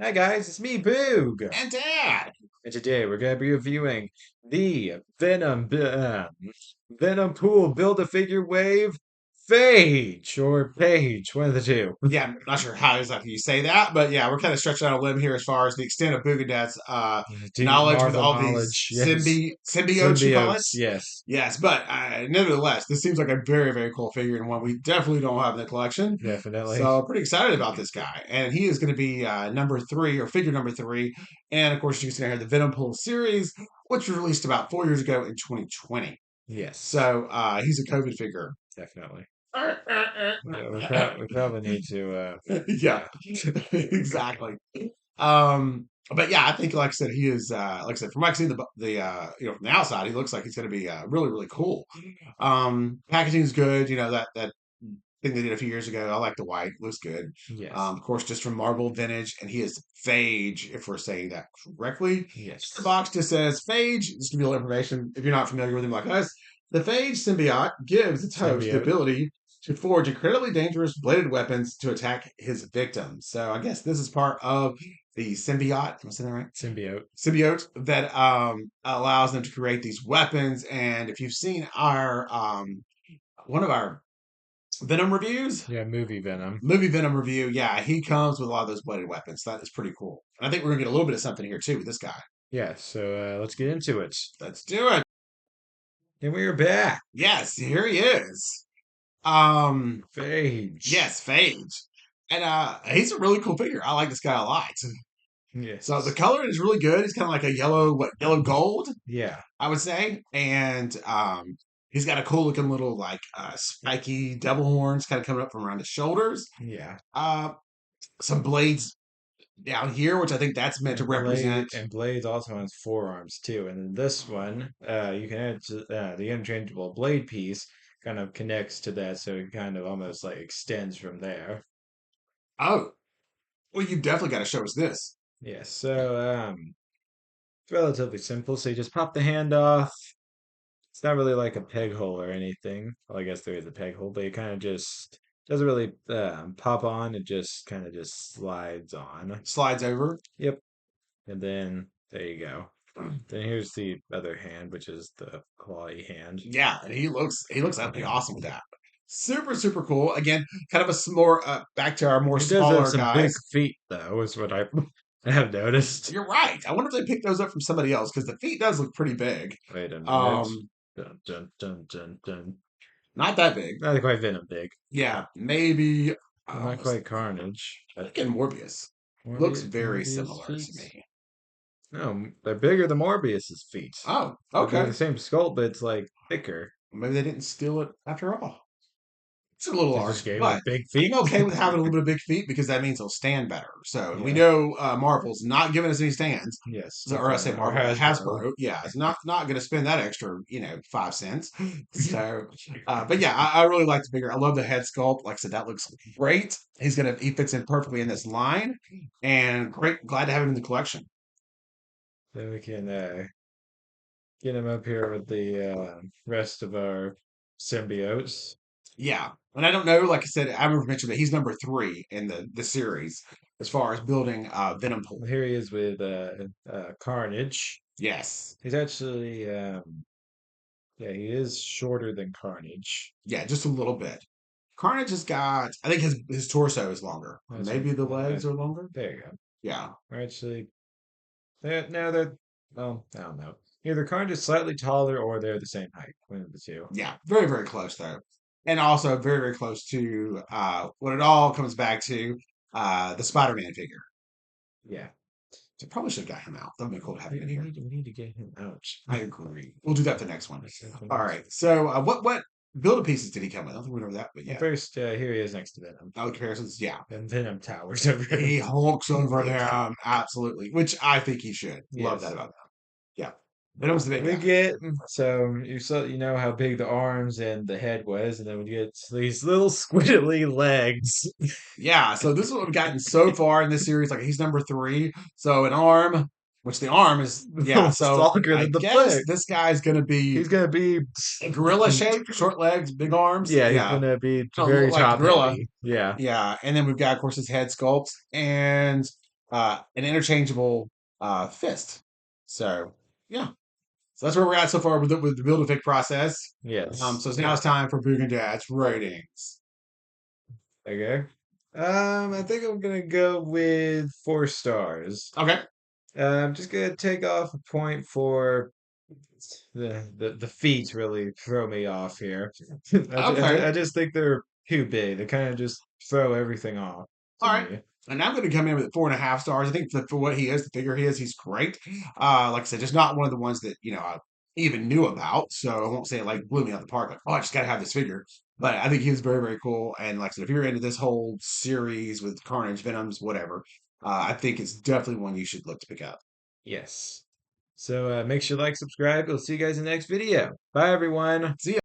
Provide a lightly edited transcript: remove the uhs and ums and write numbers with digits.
Hi guys, it's me, Boog, And Dad. and today we're gonna be reviewing the Venompool Build-A-Figure Wave Phage or Page, one of the two. Yeah, I'm not sure how exactly you say that, but yeah, we're kind of stretching out a limb here as far as the extent of Bugadad's Deep knowledge with Marvel all these knowledge, yes. symbiotes, you call it? Symbiotes, yes. Yes, but nevertheless, this seems like a very, very cool figure and one we definitely don't have in the collection. Definitely. So pretty excited about this guy. And he is going to be number three or figure number three. And of course, you can see here the Venompool series, which was released about 4 years ago in 2020. Yes, So he's a COVID figure. definitely. Yeah, we probably need to Yeah, exactly. But yeah, I think, like I said, he is, like I said, from what I can see from the outside, he looks like he's going to be really, really cool. Packaging is good. That thing they did a few years ago. I like the white; looks good. yes. Of course, just from Marvel Vintage, and he is Phage, if we're saying that correctly. The Yes. box just says Phage. Just to be a little information, if you're not familiar with him like us, the Phage symbiote gives its host the Symbiote. ability to forge incredibly dangerous bladed weapons to attack his victims. So I guess this is part of the symbiote. Am I saying that right? Symbiote. Symbiote that allows them to create these weapons. And if you've seen our one of our Venom reviews, Yeah, movie Venom. movie Venom review, yeah, he comes with a lot of those bladed weapons. That is pretty cool. And I think we're gonna get a little bit of something here too with this guy. Yeah, so let's get into it. Let's do it. And we are back. Yes, here he is. Um, Phage. yes, Phage. And he's a really cool figure. I like this guy a lot. So the Yes. color is really good. He's kind of like a yellow gold, Yeah. I would say. And he's got a cool looking little like spiky devil horns kind of coming up from around his shoulders. Yeah. Uh, some blades down here, which I think that's meant to represent. And Blade also has forearms too. And then this one, you can add the interchangeable blade piece kind of connects to that, so it kind of almost like extends from there. Oh, well, you've definitely got to show us this. Yeah, so it's relatively simple. So you just pop the hand off. It's not really like a peg hole or anything. Well, I guess there is a peg hole, but it kind of just doesn't really pop on. It just kind of just slides on. Slides over. Yep. And then there you go. Then here's the other hand, which is the clawy hand. Yeah, and he looks absolutely awesome with that. Super, super cool. Again, kind of a more back to our more He does have smaller some big guys. feet, though, is what I have noticed. You're right. I wonder if they picked those up from somebody else because the feet does look pretty big. Wait a minute. Um, Dun, dun, dun, dun, dun. Not that big. Not quite Venom big. Yeah, maybe. Not quite Carnage. I think Morbius looks very Morbius similar feet? to me. No, they're bigger than Morbius's feet. Oh, They're okay. the same sculpt, but it's like thicker. Maybe they didn't steal it after all. It's a little They just harsh, gave him but big I'm feet. okay with having a little bit of big feet because that means he'll stand better. So, and we Yeah. know Marvel's not giving us any stands. Yes, Or I say definitely. Or Marvel, Hasbro. Hasbro, yeah, it's not going to spend that extra, 5 cents. So, but yeah, I really like the figure. I love the head sculpt. Like I said, that looks great. He fits in perfectly in this line, and great. Glad to have him in the collection. Then we can get him up here with the rest of our symbiotes. Yeah, and I don't know. Like I said, I remember mentioned that he's number three in the series as far as building Venompool. Here he is with Carnage. Yes, He's actually, yeah, he is shorter than Carnage. yeah, just a little bit. Carnage has got. I think his torso is longer. That's Maybe the legs are longer. there you go. Yeah, Or actually, no, they're, well, I don't know. Either Carnage is slightly taller or they're the same height, one of the two. yeah, very very close though, and also very very close to what it all comes back to the Spider-Man figure. Yeah. So probably should have got him out. That'd be cool to have We, him in we here. need to, we need to get him out. I agree. We'll do that the next one. That's the All next. right. So what build pieces did he come with? I don't think we know that, but Well, yeah. first, here he is next to Venom. No comparisons. Yeah. And Venom towers over him. He hulks over them. Absolutely. Which I think he should. Love that Yes. about him. Yeah. Venom's the big We guy. get so you know how big the arms and the head was, and then we get these little squiddly legs. Yeah. So this is what we've gotten so far in this series. Like he's number three. So an arm, which the arm is, yeah. Almost So longer I than the guess leg. this guy's going to be He's gonna be gorilla shape, short legs, big arms. yeah, he's Yeah. gonna be Gonna look very like the top gorilla. heavy. Yeah. Yeah, and then we've got, of course, his head sculpt, and an interchangeable fist. So yeah, so that's where we're at so far with the build a fig process. Yes. So now it's time for Boog and Dad's ratings. Okay. I think I'm gonna go with 4 stars. Okay, I'm just gonna take off a point for the feet really throw me off here. okay, I just think they're too big. They kind of just throw everything off to all right. me. And I'm going to come in with 4.5 stars. I think for what he is, the figure he is, he's great. Like I said, just not one of the ones that I even knew about. So I won't say it like blew me out the park. Like, oh, I just got to have this figure. But I think he was very, very cool. And like I said, if you're into this whole series with Carnage, Venoms, whatever, I think it's definitely one you should look to pick up. Yes. So make sure you like, subscribe. We'll see you guys in the next video. Bye, everyone. See ya.